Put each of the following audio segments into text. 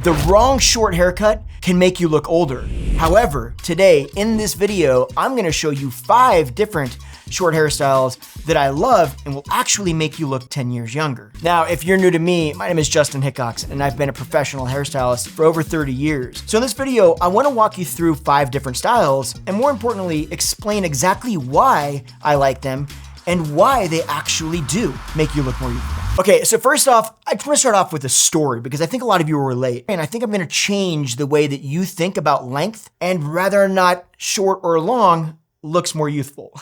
The wrong short haircut can make you look older. However, today in this video, I'm gonna show you 5 different short hairstyles that I love and will actually make you look 10 years younger. Now, if you're new to me, my name is Justin Hickox and I've been a professional hairstylist for over 30 years. So in this video, I wanna walk you through 5 different styles and more importantly, explain exactly why I like them and why they actually do make you look more youthful. Okay, so first off, I just wanna start off with a story because I think a lot of you will relate. And I think I'm gonna change the way that you think about length and whether or not short or long looks more youthful.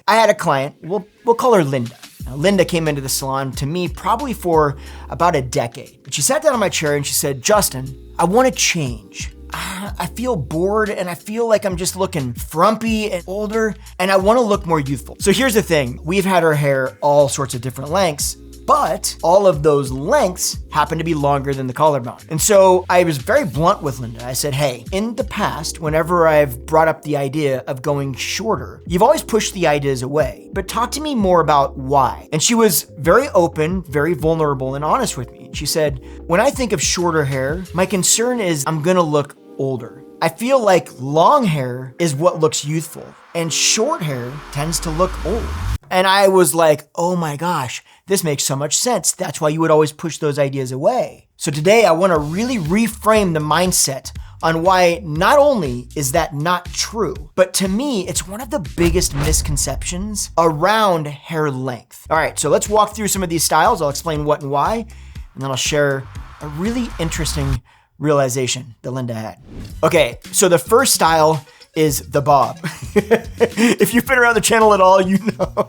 I had a client, we'll call her Linda. Now, Linda came into the salon to me probably for about a decade. But she sat down on my chair and she said, Justin, I wanna change. I feel bored and I feel like I'm just looking frumpy and older and I wanna look more youthful. So here's the thing, we've had her hair all sorts of different lengths, but all of those lengths happen to be longer than the collarbone. And so I was very blunt with Linda. I said, hey, in the past, whenever I've brought up the idea of going shorter, you've always pushed the ideas away, but talk to me more about why. And she was very open, very vulnerable and honest with me. She said, when I think of shorter hair, my concern is I'm gonna look older. I feel like long hair is what looks youthful and short hair tends to look old. And I was like, oh my gosh, this makes so much sense. That's why you would always push those ideas away. So today I wanna really reframe the mindset on why not only is that not true, but to me, it's one of the biggest misconceptions around hair length. All right, so let's walk through some of these styles. I'll explain what and why, and then I'll share a really interesting realization that Linda had. Okay, so the first style is the bob. If you've been around the channel at all, you know,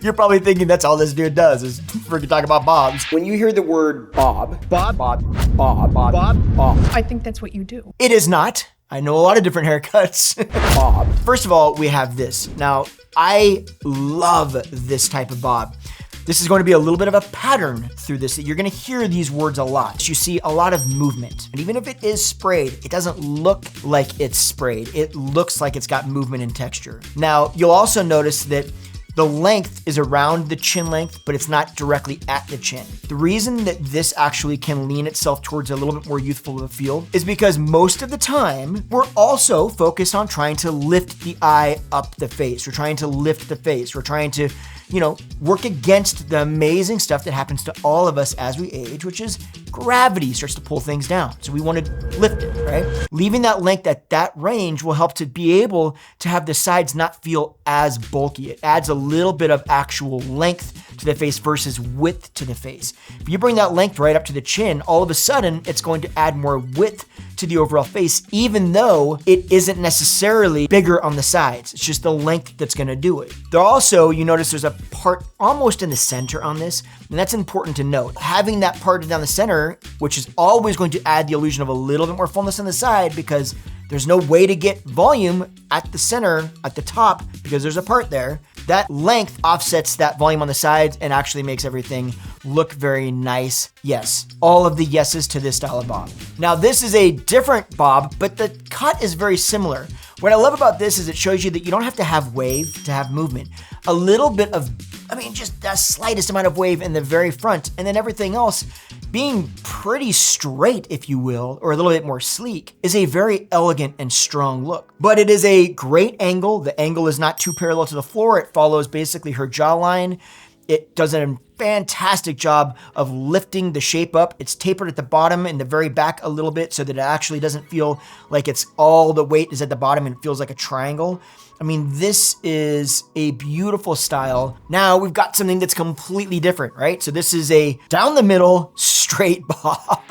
you're probably thinking that's all this dude does is freaking talk about bobs. When you hear the word bob, I think that's what you do. it is not. I know a lot of different haircuts. Bob. First of all, we have this. Now, I love this type of bob. This is going to be a little bit of a pattern through this. You're gonna hear these words a lot. You see a lot of movement. And even if it is sprayed, it doesn't look like it's sprayed. It looks like it's got movement and texture. Now, you'll also notice that the length is around the chin length, but it's not directly at the chin. The reason that this actually can lean itself towards a little bit more youthful of a feel is because most of the time, we're also focused on trying to lift the eye up the face. We're trying to lift the face. We're trying to, work against the amazing stuff that happens to all of us as we age, which is gravity starts to pull things down. So we want to lift it, right? Leaving that length at that range will help to be able to have the sides not feel as bulky. It adds a little bit of actual length to the face versus width to the face. If you bring that length right up to the chin, all of a sudden it's going to add more width to the overall face, even though it isn't necessarily bigger on the sides. It's just the length that's gonna do it. There also, you notice there's a part almost in the center on this, and that's important to note. Having that part down the center, which is always going to add the illusion of a little bit more fullness on the side because there's no way to get volume at the center, at the top, because there's a part there. That length offsets that volume on the sides and actually makes everything look very nice. Yes, all of the yeses to this style of bob. Now this is a different bob, but the cut is very similar. What I love about this is it shows you that you don't have to have wave to have movement. A little bit of, just the slightest amount of wave in the very front, and then everything else being pretty straight, if you will, or a little bit more sleek, is a very elegant and strong look. But it is a great angle. The angle is not too parallel to the floor. It follows basically her jawline. It does a fantastic job of lifting the shape up. It's tapered at the bottom and the very back a little bit so that it actually doesn't feel like it's all the weight is at the bottom and it feels like a triangle. This is a beautiful style. Now we've got something that's completely different, right? So this is a down the middle, straight bob.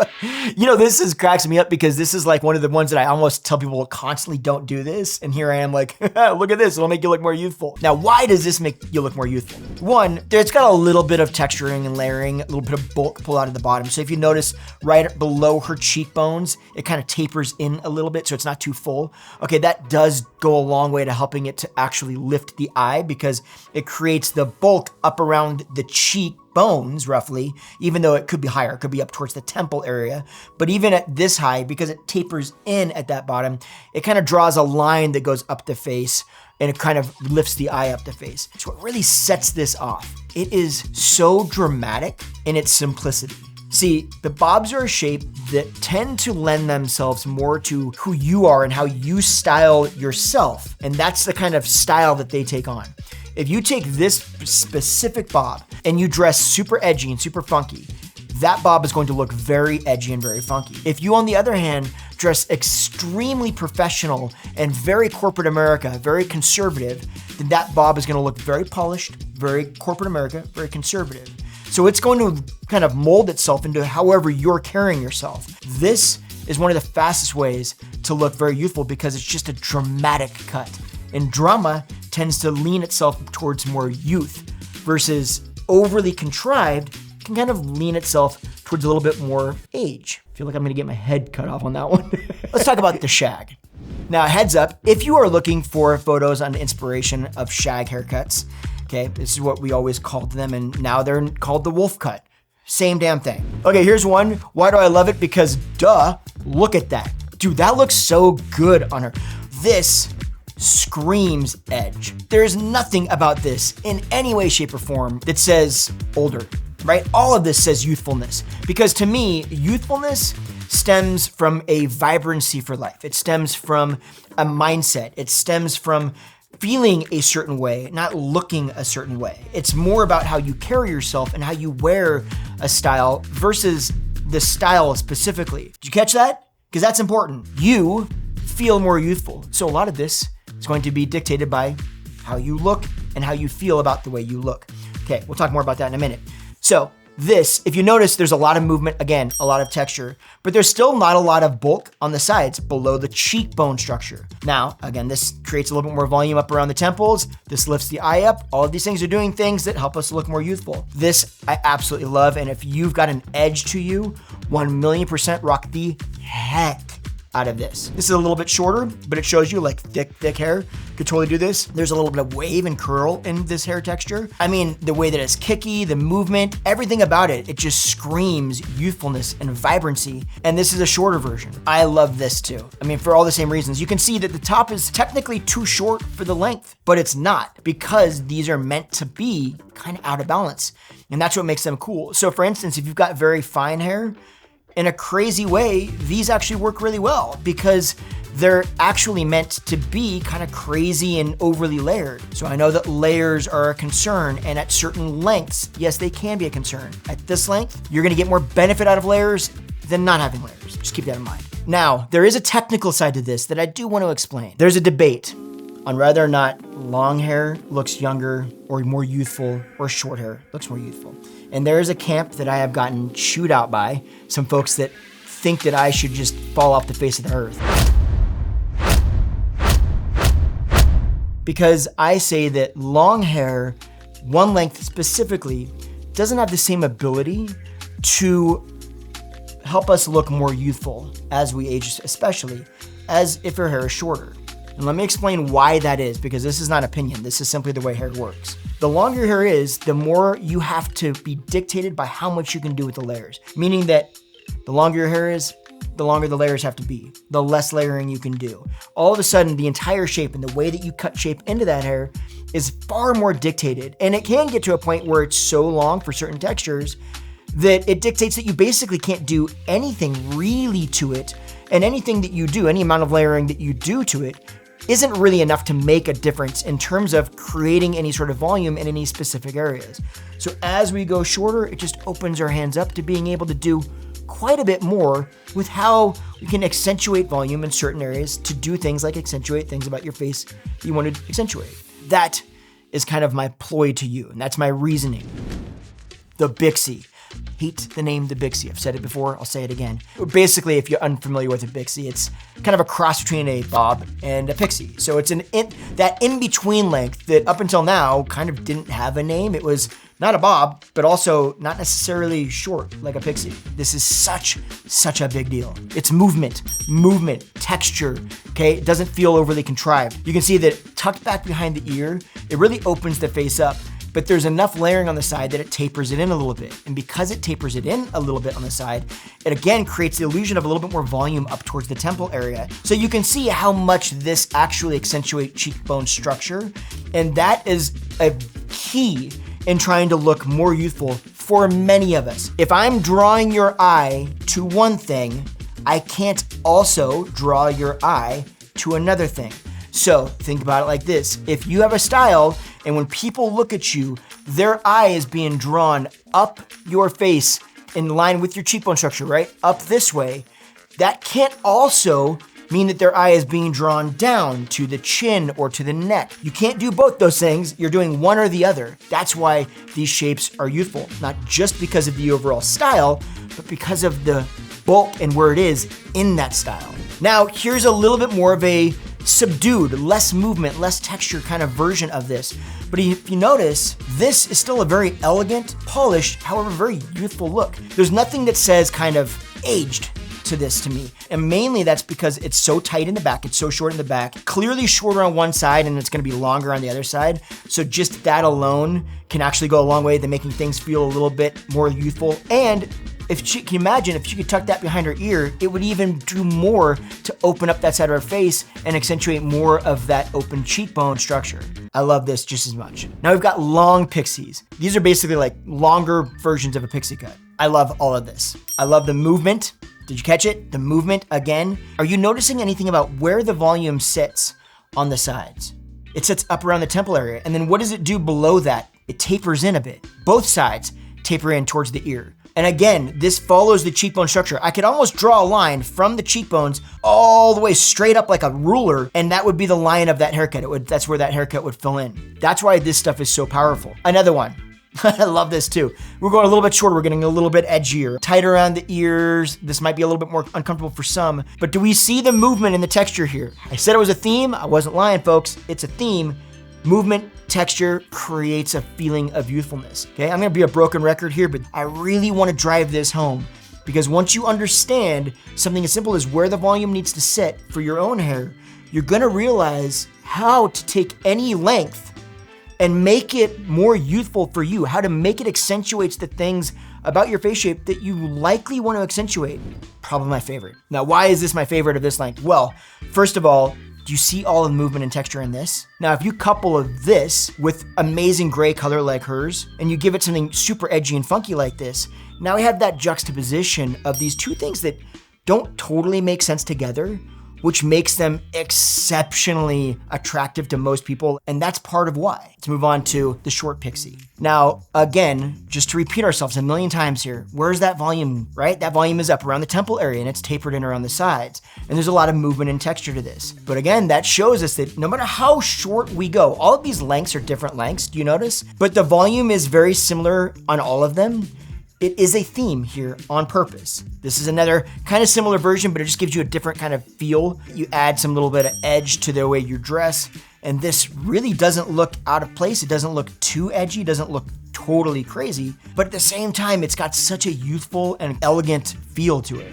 This cracks me up because this is like one of the ones that I almost tell people constantly don't do this. And here I am like, look at this, it'll make you look more youthful. Now, why does this make you look more youthful? One, it's got a little bit of texturing and layering, a little bit of bulk pull out of the bottom. So if you notice right below her cheekbones, it kind of tapers in a little bit so it's not too full. Okay, that does go a long way to helping it to actually lift the eye because it creates the bulk up around the cheek bones roughly, even though it could be higher, it could be up towards the temple area. But even at this high, because it tapers in at that bottom, it kind of draws a line that goes up the face and it kind of lifts the eye up the face. So what really sets this off, it is so dramatic in its simplicity. See, the bobs are a shape that tend to lend themselves more to who you are and how you style yourself. And that's the kind of style that they take on. If you take this specific bob and you dress super edgy and super funky, that bob is going to look very edgy and very funky. If you, on the other hand, dress extremely professional and very corporate America, very conservative, then that bob is going to look very polished, very corporate America, very conservative. So it's going to kind of mold itself into however you're carrying yourself. This is one of the fastest ways to look very youthful because it's just a dramatic cut. And drama tends to lean itself towards more youth versus overly contrived can kind of lean itself towards a little bit more age. I feel like I'm gonna get my head cut off on that one. Let's talk about the shag. Now, heads up, if you are looking for photos on inspiration of shag haircuts, okay, this is what we always called them, and now they're called the wolf cut. Same damn thing. Okay, here's one. Why do I love it? Because duh, look at that. Dude, that looks so good on her. This screams edge. There's nothing about this in any way, shape, or form that says older, right? All of this says youthfulness, because to me, youthfulness stems from a vibrancy for life. It stems from a mindset. It stems from feeling a certain way, not looking a certain way. It's more about how you carry yourself and how you wear a style versus the style specifically. Did you catch that? Because that's important. You feel more youthful. So a lot of this is going to be dictated by how you look and how you feel about the way you look. Okay, we'll talk more about that in a minute. So this, if you notice, there's a lot of movement, again, a lot of texture, but there's still not a lot of bulk on the sides below the cheekbone structure. Now, again, this creates a little bit more volume up around the temples. This lifts the eye up. All of these things are doing things that help us look more youthful. This I absolutely love. And if you've got an edge to you, 1,000,000% rock the heck out of this. This is a little bit shorter, but it shows you like thick hair could totally do this. There's a little bit of wave and curl in this hair texture. I mean, the way that it's kicky, the movement, everything about it, it just screams youthfulness and vibrancy. And this is a shorter version. I love this too. I mean, for all the same reasons. You can see that the top is technically too short for the length, but it's not, because these are meant to be kind of out of balance. And that's what makes them cool. So for instance, if you've got very fine hair, in a crazy way, these actually work really well because they're actually meant to be kind of crazy and overly layered. So I know that layers are a concern, and at certain lengths, yes, they can be a concern. At this length, you're gonna get more benefit out of layers than not having layers. Just keep that in mind. Now, there is a technical side to this that I do want to explain. There's a debate on whether or not long hair looks younger or more youthful, or short hair looks more youthful. And there is a camp that I have gotten chewed out by, some folks that think that I should just fall off the face of the earth. Because I say that long hair, one length specifically, doesn't have the same ability to help us look more youthful as we age, especially as if our hair is shorter. And let me explain why that is, because this is not opinion. This is simply the way hair works. The longer your hair is, the more you have to be dictated by how much you can do with the layers. Meaning that the longer your hair is, the longer the layers have to be, the less layering you can do. All of a sudden, the entire shape and the way that you cut shape into that hair is far more dictated. And it can get to a point where it's so long for certain textures that it dictates that you basically can't do anything really to it. And anything that you do, any amount of layering that you do to it, isn't really enough to make a difference in terms of creating any sort of volume in any specific areas. So as we go shorter, it just opens our hands up to being able to do quite a bit more with how we can accentuate volume in certain areas to do things like accentuate things about your face that you want to accentuate. That is kind of my ploy to you, and that's my reasoning. The Bixie. Hate the name the Bixie. I've said it before, I'll say it again. Basically, if you're unfamiliar with a Bixie, it's kind of a cross between a bob and a pixie. So it's that in-between length that up until now kind of didn't have a name. It was not a bob, but also not necessarily short like a pixie. This is such a big deal. It's movement, texture, okay? It doesn't feel overly contrived. You can see that tucked back behind the ear, it really opens the face up. But there's enough layering on the side that it tapers it in a little bit. And because it tapers it in a little bit on the side, it again creates the illusion of a little bit more volume up towards the temple area. So you can see how much this actually accentuates cheekbone structure. And that is a key in trying to look more youthful for many of us. If I'm drawing your eye to one thing, I can't also draw your eye to another thing. So think about it like this. If you have a style and when people look at you, their eye is being drawn up your face in line with your cheekbone structure, right? Up this way. That can't also mean that their eye is being drawn down to the chin or to the neck. You can't do both those things. You're doing one or the other. That's why these shapes are youthful, not just because of the overall style, but because of the bulk and where it is in that style. Now, here's a little bit more of a subdued, less movement, less texture kind of version of this. But if you notice, this is still a very elegant, polished, however, very youthful look. There's nothing that says kind of aged to this to me. And mainly that's because it's so tight in the back, it's so short in the back, clearly shorter on one side and it's gonna be longer on the other side. So just that alone can actually go a long way to making things feel a little bit more youthful. And if she can imagine, if she could tuck that behind her ear, it would even do more to open up that side of her face and accentuate more of that open cheekbone structure. I love this just as much. Now we've got long pixies. These are basically like longer versions of a pixie cut. I love all of this. I love the movement. Did you catch it? The movement again. Are you noticing anything about where the volume sits on the sides? It sits up around the temple area. And then what does it do below that? It tapers in a bit. Both sides taper in towards the ear. And again, this follows the cheekbone structure. I could almost draw a line from the cheekbones all the way straight up like a ruler, and that would be the line of that haircut. That's where that haircut would fill in. That's why this stuff is so powerful. Another one. I love this too. We're going a little bit shorter. We're getting a little bit edgier, tighter around the ears. This might be a little bit more uncomfortable for some, but do we see the movement in the texture here? I said it was a theme. I wasn't lying, folks. It's a theme. Movement, texture creates a feeling of youthfulness. Okay, I'm gonna be a broken record here, but I really want to drive this home because once you understand something as simple as where the volume needs to sit for your own hair, you're gonna realize how to take any length and make it more youthful for you, how to make it accentuates the things about your face shape that you likely want to accentuate. Probably my favorite. Now, why is this my favorite of this length? Well, first of all, do you see all the movement and texture in this? Now, if you couple of this with amazing gray color like hers, and you give it something super edgy and funky like this, now we have that juxtaposition of these two things that don't totally make sense together, which makes them exceptionally attractive to most people, and that's part of why. Let's move on to the short pixie. Now, again, just to repeat ourselves a million times here, where's that volume, right? That volume is up around the temple area and it's tapered in around the sides. And there's a lot of movement and texture to this. But again, that shows us that no matter how short we go, all of these lengths are different lengths, do you notice? But the volume is very similar on all of them. It is a theme here on purpose. This is another kind of similar version, but it just gives you a different kind of feel. You add some little bit of edge to the way you dress, and this really doesn't look out of place. It doesn't look too edgy, it doesn't look totally crazy, but at the same time, it's got such a youthful and elegant feel to it.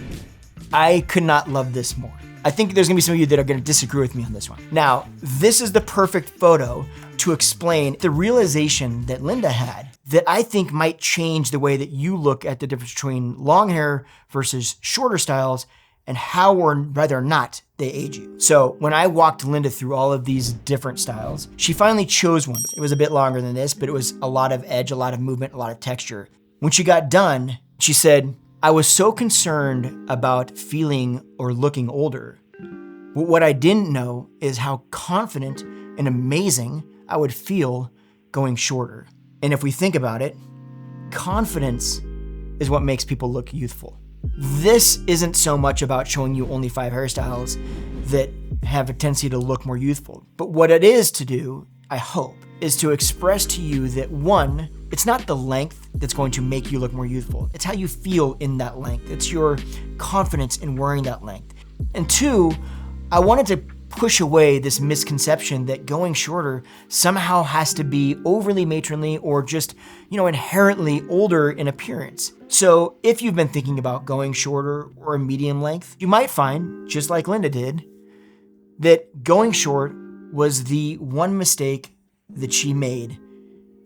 I could not love this more. I think there's gonna be some of you that are gonna disagree with me on this one. Now, this is the perfect photo to explain the realization that Linda had that I think might change the way that you look at the difference between long hair versus shorter styles and how or whether or not they age you. So when I walked Linda through all of these different styles, she finally chose one. It was a bit longer than this, but it was a lot of edge, a lot of movement, a lot of texture. When she got done, she said, I was so concerned about feeling or looking older. But what I didn't know is how confident and amazing I would feel going shorter. And if we think about it, confidence is what makes people look youthful. This isn't so much about showing you only 5 hairstyles that have a tendency to look more youthful. But what it is to do, I hope, is to express to you that one, it's not the length that's going to make you look more youthful. It's how you feel in that length. It's your confidence in wearing that length. And two, I wanted to push away this misconception that going shorter somehow has to be overly matronly or just, inherently older in appearance. So if you've been thinking about going shorter or a medium length, you might find, just like Linda did, that going short was the one mistake that she made.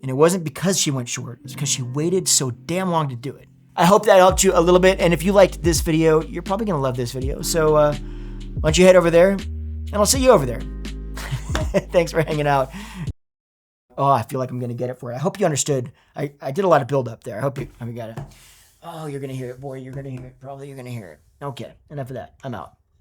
And it wasn't because she went short, it's because she waited so damn long to do it. I hope that helped you a little bit. And if you liked this video, you're probably gonna love this video. So why don't you head over there? And I'll see you over there. Thanks for hanging out. Oh, I feel like I'm going to get it for it. I hope you understood. I did a lot of build up there. I hope you got it. Oh, you're going to hear it, boy. You're going to hear it. Probably you're going to hear it. Okay, enough of that. I'm out.